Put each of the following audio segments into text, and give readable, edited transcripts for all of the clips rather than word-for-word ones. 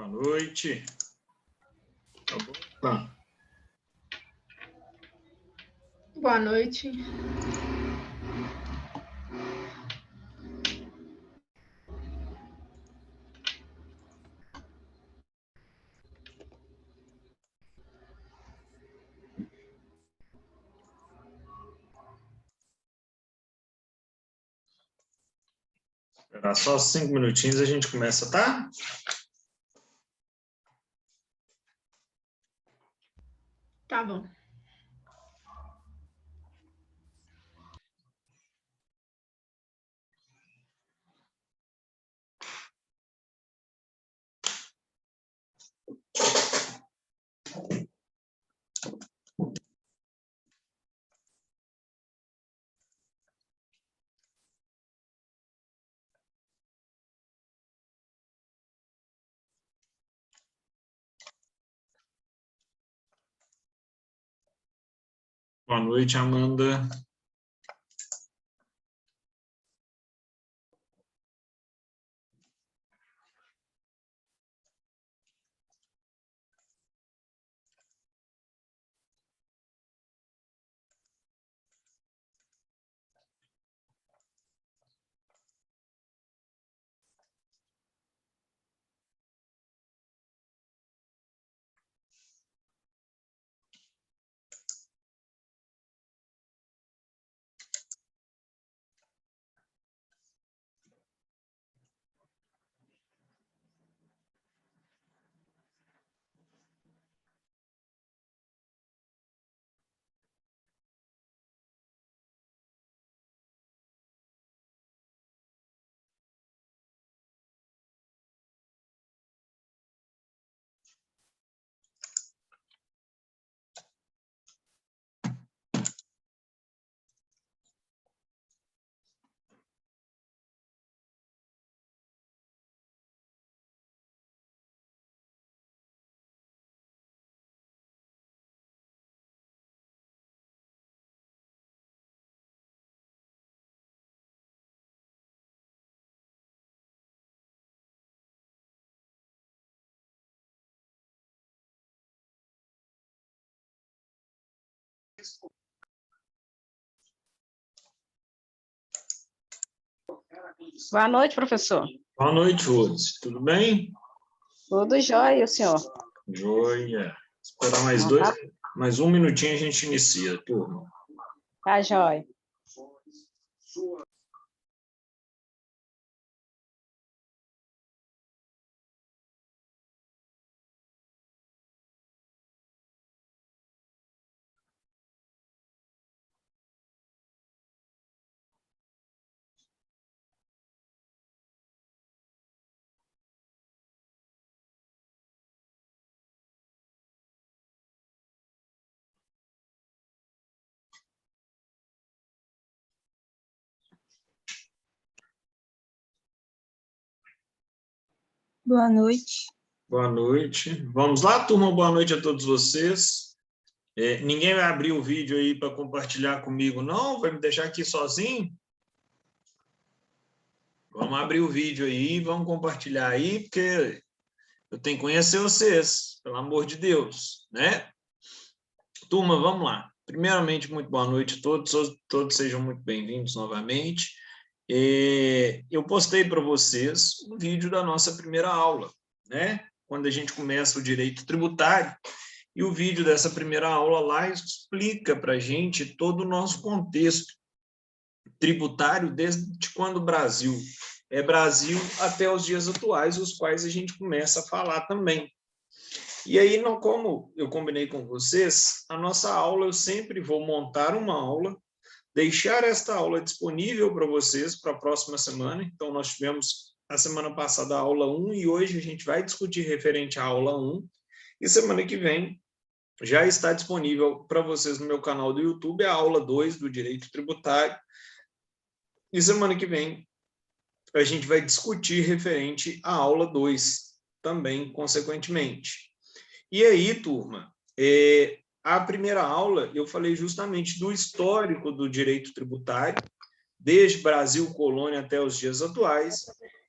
Boa noite. Tá bom? Tá. Boa noite. Esperar só 5 minutinhos e a gente começa, tá? Tá bom. Boa noite, Amanda. Boa noite, professor. Boa noite, Rose. Tudo bem? Tudo jóia, e o senhor? Joia. Esperar mais um minutinho e a gente inicia, turma. Tá jóia. Boa noite. Boa noite. Vamos lá, turma? Boa noite a todos vocês. Ninguém vai abrir o vídeo aí para compartilhar comigo, não? Vai me deixar aqui sozinho? Vamos abrir o vídeo aí, vamos compartilhar aí, porque eu tenho que conhecer vocês, pelo amor de Deus, né? Turma, vamos lá. Primeiramente, muito boa noite a todos, todos sejam muito bem-vindos novamente. Eu postei para vocês um vídeo da nossa primeira aula, né? Quando a gente começa o direito tributário, e o vídeo dessa primeira aula lá explica para a gente todo o nosso contexto tributário desde quando o Brasil é Brasil até os dias atuais, os quais a gente começa a falar também. E aí, não, como eu combinei com vocês, a nossa aula, eu sempre vou montar uma aula, deixar esta aula disponível para vocês para a próxima semana. Então, nós tivemos a semana passada a aula 1 e hoje a gente vai discutir referente à aula 1. E semana que vem já está disponível para vocês no meu canal do YouTube a aula 2 do Direito Tributário. E semana que vem a gente vai discutir referente à aula 2 também, consequentemente. E aí, turma, a primeira aula eu falei justamente do histórico do direito tributário, desde Brasil, colônia até os dias atuais,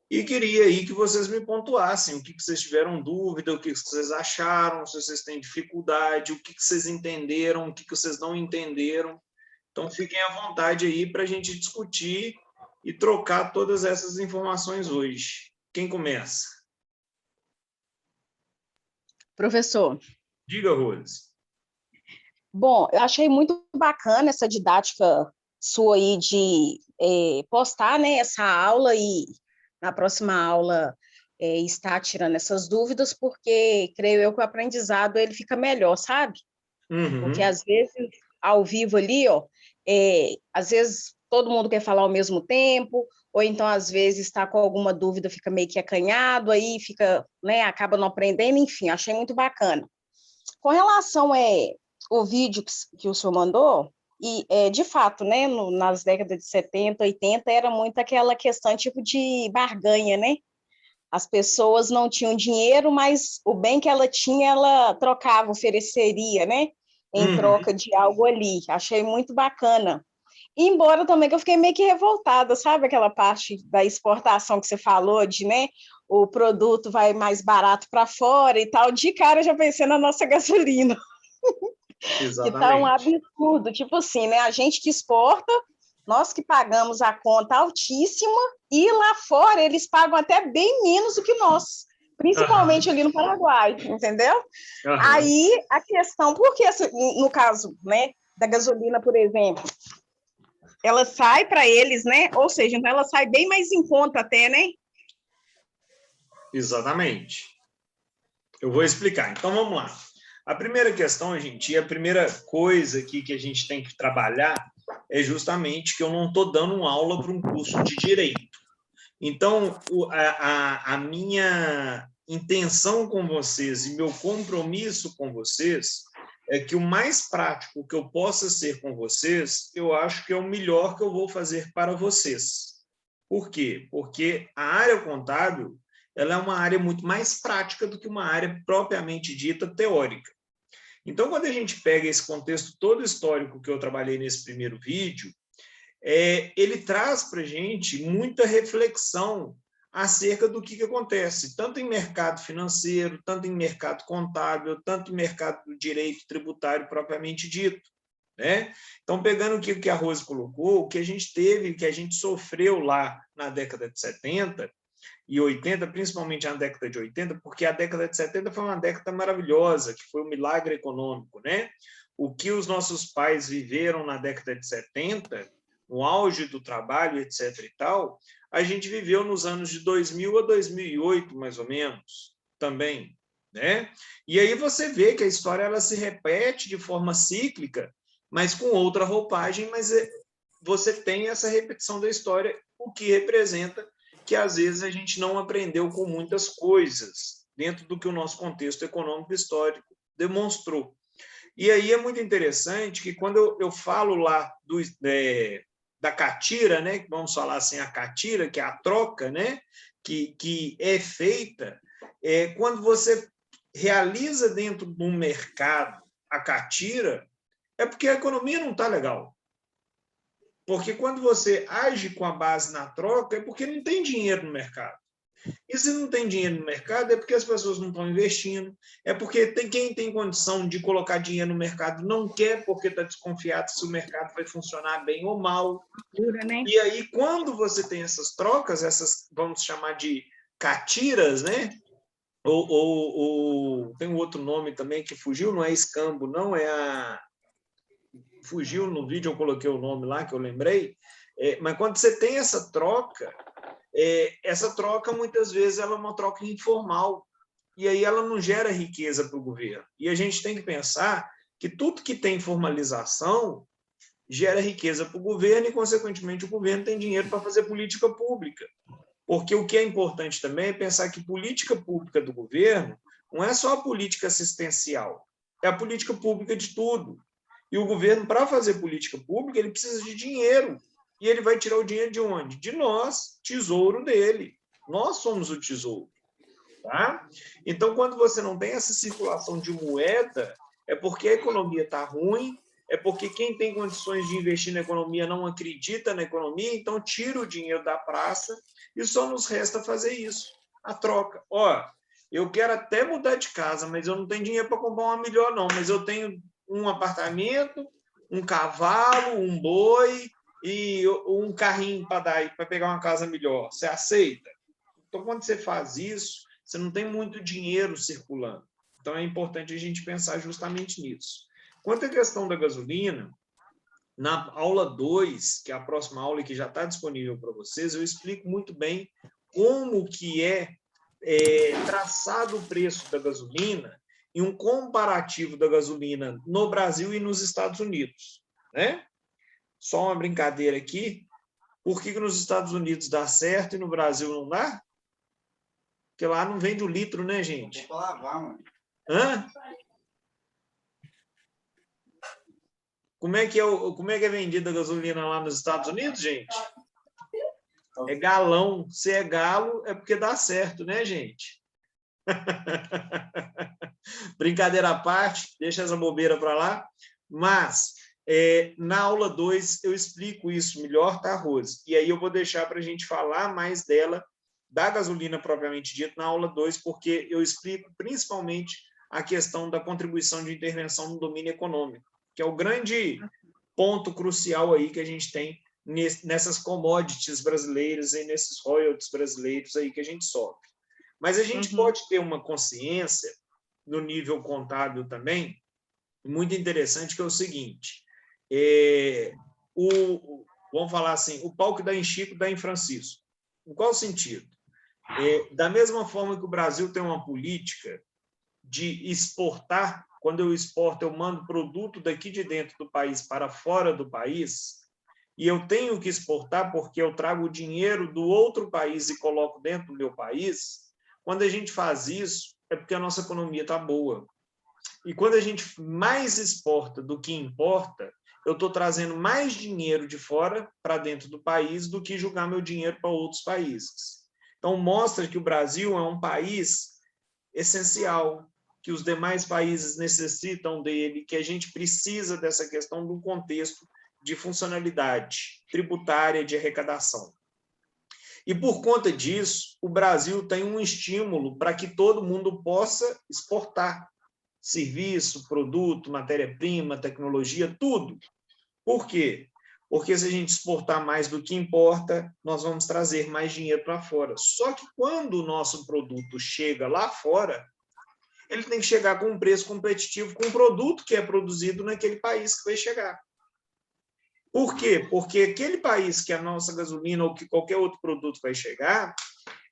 E queria aí que vocês me pontuassem o que vocês tiveram dúvida, o que vocês acharam, se vocês têm dificuldade, o que vocês entenderam, o que vocês não entenderam. Então, fiquem à vontade aí para a gente discutir e trocar todas essas informações hoje. Quem começa? Professor, Diga, Rose. bom, eu achei muito bacana essa didática sua aí de postar, né, essa aula e na próxima aula estar tirando essas dúvidas, porque creio eu que o aprendizado ele fica melhor, sabe? Porque Uhum. às vezes, ao vivo ali, ó, às vezes todo mundo quer falar ao mesmo tempo, ou então às vezes está com alguma dúvida, fica meio que acanhado, aí fica, né, acaba não aprendendo, enfim, achei muito bacana. Com relação ao vídeo que o senhor mandou, e de fato, né, nas décadas de 70, 80, era muito aquela questão tipo de barganha, né? As pessoas não tinham dinheiro, mas o bem que ela tinha, ela trocava, ofereceria, né? Em Uhum. troca de algo ali. Achei muito bacana. Embora também que eu fiquei meio que revoltada, sabe? Aquela parte da exportação que você falou, de, né? O produto vai mais barato para fora e tal. De cara, eu já pensei na nossa gasolina, que tá um Exatamente. absurdo. Tipo assim, né? A gente que exporta, nós que pagamos a conta altíssima, e lá fora eles pagam até bem menos do que nós, principalmente Aham. ali no Paraguai, entendeu? Aham. Aí a questão, porque no caso, né, da gasolina, por exemplo, ela sai para eles, né? Ou seja, então ela sai bem mais em conta até, né? Exatamente. Eu vou explicar. Então, vamos lá. A primeira questão, gente, e a primeira coisa aqui que a gente tem que trabalhar é justamente que eu não estou dando uma aula para um curso de direito. Então, a minha intenção com vocês e meu compromisso com vocês é que o mais prático que eu possa ser com vocês, eu acho que é o melhor que eu vou fazer para vocês. Por quê? Porque a área contábil ela é uma área muito mais prática do que uma área propriamente dita teórica. Então, quando a gente pega esse contexto todo histórico que eu trabalhei nesse primeiro vídeo, ele traz para a gente muita reflexão acerca do que acontece, tanto em mercado financeiro, tanto em mercado contábil, tanto em mercado do direito tributário propriamente dito. Né? Então, pegando o que a Rose colocou, o que a gente teve, que a gente sofreu lá na década de 70 e 80, principalmente na década de 80, porque a década de 70 foi uma década maravilhosa, que foi um milagre econômico. Né? O que os nossos pais viveram na década de 70, no auge do trabalho, etc. e tal, a gente viveu nos anos de 2000 a 2008, mais ou menos, também. Né? E aí você vê que a história ela se repete de forma cíclica, mas com outra roupagem, mas você tem essa repetição da história, o que representa que às vezes a gente não aprendeu com muitas coisas dentro do que o nosso contexto econômico histórico demonstrou. E aí é muito interessante que quando eu falo lá da catira, né, vamos falar assim, a catira, que é a troca, né, que é feita, quando você realiza dentro de um mercado a catira, é porque a economia não está legal. Porque quando você age com a base na troca, é porque não tem dinheiro no mercado. E se não tem dinheiro no mercado, é porque as pessoas não estão investindo, é porque quem tem condição de colocar dinheiro no mercado não quer, porque está desconfiado se o mercado vai funcionar bem ou mal. Né? E aí, quando você tem essas trocas, essas, vamos chamar de catiras, né? Ou tem um outro nome também que fugiu, não é escambo, não, fugiu no vídeo, eu coloquei o nome lá, que eu lembrei, mas quando você tem essa troca muitas vezes ela é uma troca informal, e aí ela não gera riqueza para o governo. E a gente tem que pensar que tudo que tem formalização gera riqueza para o governo e, consequentemente, o governo tem dinheiro para fazer política pública. Porque o que é importante também é pensar que política pública do governo não é só a política assistencial, é a política pública de tudo. E o governo, para fazer política pública, ele precisa de dinheiro. E ele vai tirar o dinheiro de onde? De nós, tesouro dele. Nós somos o tesouro. Tá? Então, quando você não tem essa circulação de moeda, é porque a economia está ruim, é porque quem tem condições de investir na economia não acredita na economia, então tira o dinheiro da praça e só nos resta fazer isso, a troca. Ó, eu quero até mudar de casa, mas eu não tenho dinheiro para comprar uma melhor, não, mas eu tenho um apartamento, um cavalo, um boi e um carrinho para pegar uma casa melhor. Você aceita? Então, quando você faz isso, você não tem muito dinheiro circulando. Então, é importante a gente pensar justamente nisso. Quanto à questão da gasolina, na aula 2, que é a próxima aula e que já está disponível para vocês, eu explico muito bem como que é traçado o preço da gasolina e um comparativo da gasolina no Brasil e nos Estados Unidos, né? Só uma brincadeira aqui. Por que nos Estados Unidos dá certo e no Brasil não dá? Porque lá não vende o litro, né, gente? Vou lavar, mano. Hã? Como é que é vendida a gasolina lá nos Estados Unidos, gente? É galão. Se é galo, é porque dá certo, né, gente? Brincadeira à parte, deixa essa bobeira para lá. Mas, na aula 2, eu explico isso melhor, tá, Rose? E aí eu vou deixar para a gente falar mais dela, da gasolina propriamente dita, na aula 2, porque eu explico principalmente a questão da contribuição de intervenção no domínio econômico, que é o grande ponto crucial aí que a gente tem nessas commodities brasileiras e nesses royalties brasileiros aí que a gente sofre. Mas a gente pode ter uma consciência no nível contábil também, muito interessante, que é o seguinte, vamos falar assim, o pau que dá em Chico dá em Francisco. Em qual sentido? Da mesma forma que o Brasil tem uma política de exportar, quando eu exporto, eu mando produto daqui de dentro do país para fora do país, e eu tenho que exportar porque eu trago o dinheiro do outro país e coloco dentro do meu país. Quando a gente faz isso, é porque a nossa economia está boa. E quando a gente mais exporta do que importa, eu estou trazendo mais dinheiro de fora para dentro do país do que jogar meu dinheiro para outros países. Então, mostra que o Brasil é um país essencial, que os demais países necessitam dele, que a gente precisa dessa questão do contexto de funcionalidade tributária de arrecadação. E, por conta disso, o Brasil tem um estímulo para que todo mundo possa exportar serviço, produto, matéria-prima, tecnologia, tudo. Por quê? Porque se a gente exportar mais do que importa, nós vamos trazer mais dinheiro para fora. Só que quando o nosso produto chega lá fora, ele tem que chegar com um preço competitivo com o produto que é produzido naquele país que vai chegar. Por quê? Porque aquele país que a nossa gasolina ou que qualquer outro produto vai chegar,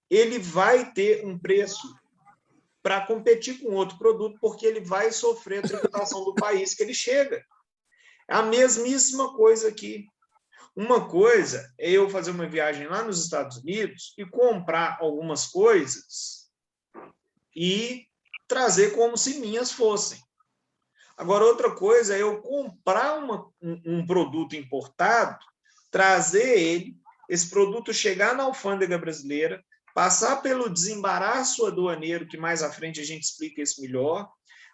ele vai ter um preço para competir com outro produto, porque ele vai sofrer a tributação do país que ele chega. É a mesmíssima coisa aqui. Uma coisa é eu fazer uma viagem lá nos Estados Unidos e comprar algumas coisas e trazer como se minhas fossem. Agora, outra coisa é eu comprar um produto importado, trazer ele, esse produto chegar na alfândega brasileira, passar pelo desembaraço aduaneiro, que mais à frente a gente explica isso melhor,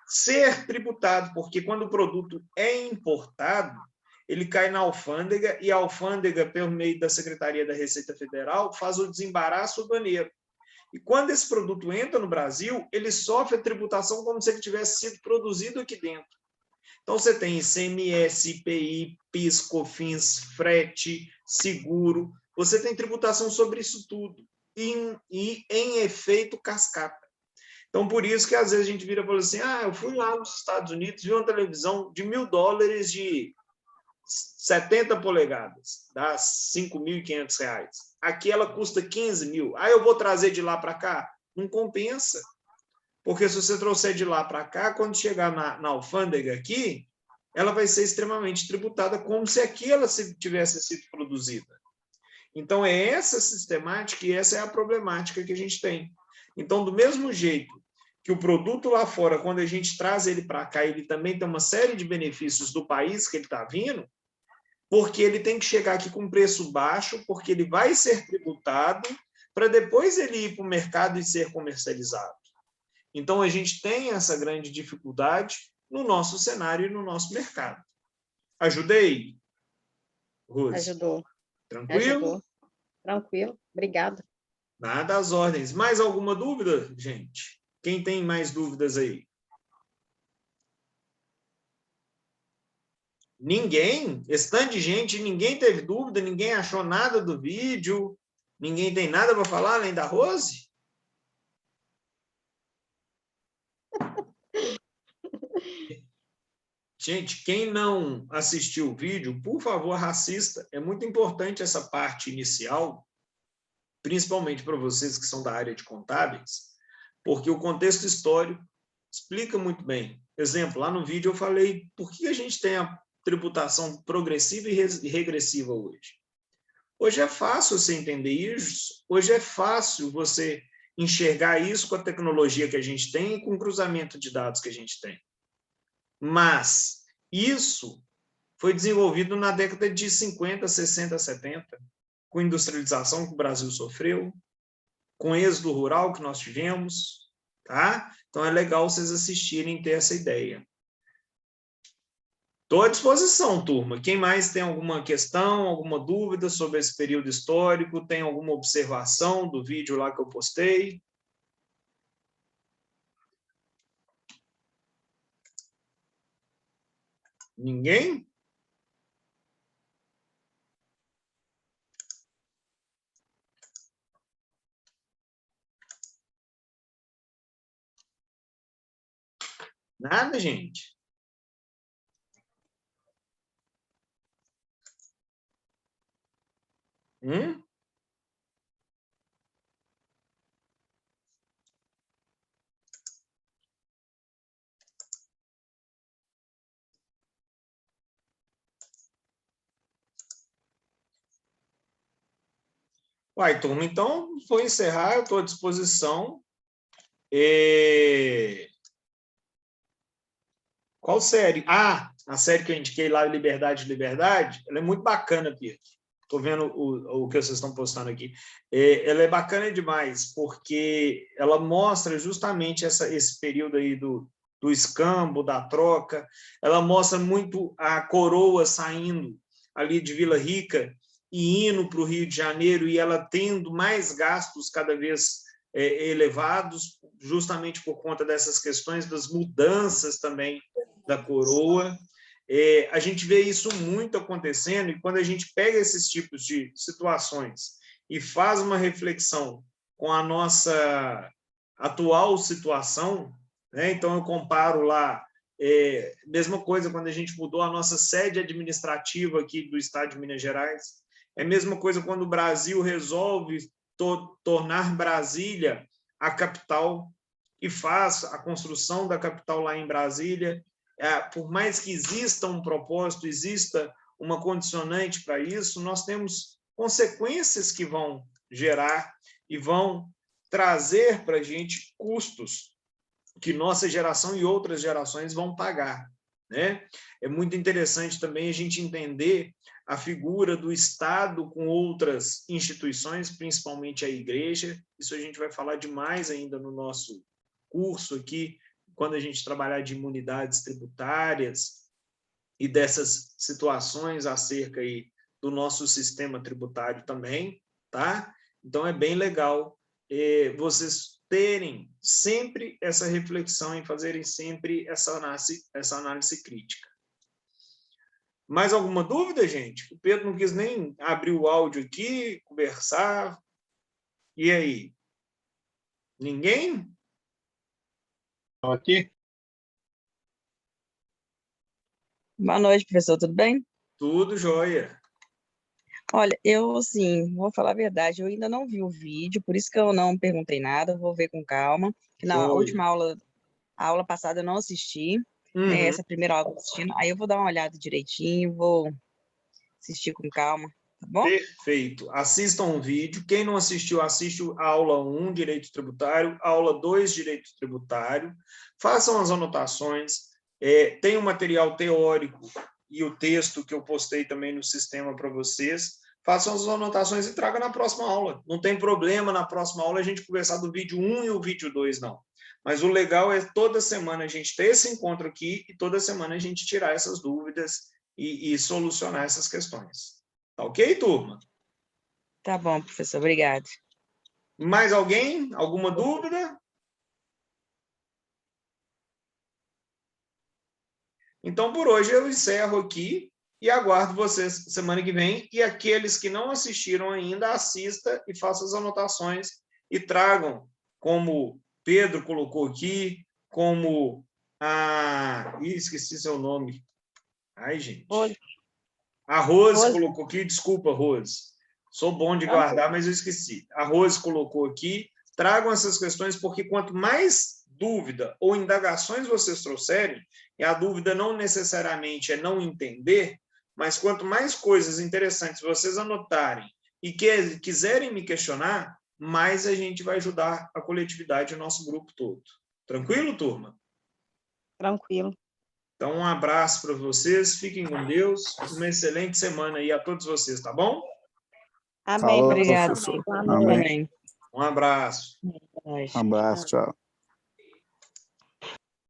ser tributado, porque quando o produto é importado, ele cai na alfândega, e a alfândega, pelo meio da Secretaria da Receita Federal, faz o desembaraço aduaneiro. E quando esse produto entra no Brasil, ele sofre a tributação como se ele tivesse sido produzido aqui dentro. Então, você tem ICMS, IPI, PIS, COFINS, frete, seguro, você tem tributação sobre isso tudo, e em efeito cascata. Então, por isso que às vezes a gente vira e fala assim, eu fui lá nos Estados Unidos, vi uma televisão de $1.000 de 70 polegadas, dá R$5.500. Aqui ela custa 15 mil. Eu vou trazer de lá para cá? Não compensa. Porque se você trouxer de lá para cá, quando chegar na alfândega aqui, ela vai ser extremamente tributada como se aqui ela tivesse sido produzida. Então, é essa sistemática e essa é a problemática que a gente tem. Então, do mesmo jeito que o produto lá fora, quando a gente traz ele para cá, ele também tem uma série de benefícios do país que ele está vindo, porque ele tem que chegar aqui com preço baixo, porque ele vai ser tributado, para depois ele ir para o mercado e ser comercializado. Então, a gente tem essa grande dificuldade no nosso cenário e no nosso mercado. Ajudei, Rose? Ajudou. Tranquilo? Ajudou. Tranquilo. Obrigada. Nada às ordens. Mais alguma dúvida, gente? Quem tem mais dúvidas aí? Ninguém? Esse tanto de gente, ninguém teve dúvida, ninguém achou nada do vídeo, ninguém tem nada para falar além da Rose? Gente, quem não assistiu o vídeo, por favor, assista. É muito importante essa parte inicial, principalmente para vocês que são da área de contábeis, porque o contexto histórico explica muito bem. Exemplo, lá no vídeo eu falei por que a gente tem a tributação progressiva e regressiva hoje. Hoje é fácil você entender isso, hoje é fácil você enxergar isso com a tecnologia que a gente tem e com o cruzamento de dados que a gente tem. Mas isso foi desenvolvido na década de 50, 60, 70, com a industrialização que o Brasil sofreu, com o êxodo rural que nós tivemos, tá? Então é legal vocês assistirem e ter essa ideia. Estou à disposição, turma. Quem mais tem alguma questão, alguma dúvida sobre esse período histórico, tem alguma observação do vídeo lá que eu postei? Ninguém? Nada, gente. Uai, turma, então vou encerrar, eu estou à disposição. Qual série? Ah, a série que eu indiquei lá, Liberdade, Liberdade, ela é muito bacana, Pedro. Estou vendo o que vocês estão postando aqui. Ela é bacana demais, porque ela mostra justamente esse período aí do escambo, da troca. Ela mostra muito a coroa saindo ali de Vila Rica e indo para o Rio de Janeiro, e ela tendo mais gastos cada vez elevados, justamente por conta dessas questões das mudanças também da coroa. A gente vê isso muito acontecendo, e quando a gente pega esses tipos de situações e faz uma reflexão com a nossa atual situação, né? Então eu comparo lá, mesma coisa quando a gente mudou a nossa sede administrativa aqui do estado de Minas Gerais, é a mesma coisa quando o Brasil resolve tornar Brasília a capital e faz a construção da capital lá em Brasília. Por mais que exista um propósito, exista uma condicionante para isso, nós temos consequências que vão gerar e vão trazer para a gente custos que nossa geração e outras gerações vão pagar, né? É muito interessante também a gente entender a figura do Estado com outras instituições, principalmente a igreja. Isso a gente vai falar demais ainda no nosso curso aqui, quando a gente trabalhar de imunidades tributárias e dessas situações acerca aí do nosso sistema tributário também, tá? Então é bem legal vocês terem sempre essa reflexão e fazerem sempre essa análise crítica. Mais alguma dúvida, gente? O Pedro não quis nem abrir o áudio aqui, conversar. E aí? Ninguém? Aqui. Boa noite, professor, tudo bem? Tudo jóia. Olha, eu, assim, vou falar a verdade, eu ainda não vi o vídeo, por isso que eu não perguntei nada, vou ver com calma, que na última aula, a aula passada eu não assisti, né, essa primeira aula eu tô assistindo, aí eu vou dar uma olhada direitinho, vou assistir com calma, tá bom? Perfeito. Assistam o vídeo. Quem não assistiu, assiste a aula 1, Direito Tributário, aula 2, Direito Tributário. Façam as anotações. Tem o material teórico e o texto que eu postei também no sistema para vocês. Façam as anotações e tragam na próxima aula. Não tem problema na próxima aula a gente conversar do vídeo 1 e o vídeo 2, não. Mas o legal é toda semana a gente ter esse encontro aqui e toda semana a gente tirar essas dúvidas e solucionar essas questões. Tá ok, turma? Tá bom, professor, obrigado. Mais alguém? Alguma dúvida? Então, por hoje, eu encerro aqui e aguardo vocês semana que vem. E aqueles que não assistiram ainda, assista e façam as anotações e tragam, como Pedro colocou aqui, como esqueci seu nome. Ai, gente. Rose. A Rose Rose. colocou aqui, desculpa, Rose. Sou bom de guardar, mas eu esqueci. A Rose colocou aqui. Tragam essas questões, porque quanto mais dúvida ou indagações vocês trouxerem, e a dúvida não necessariamente é não entender, mas quanto mais coisas interessantes vocês anotarem e quiserem me questionar, mais a gente vai ajudar a coletividade, o nosso grupo todo. Tranquilo, turma? Tranquilo. Então, um abraço para vocês, fiquem com Deus, uma excelente semana aí a todos vocês, tá bom? Amém. Falou, Obrigado. professor. Boa noite. Amém. Um abraço. Abraço, tchau.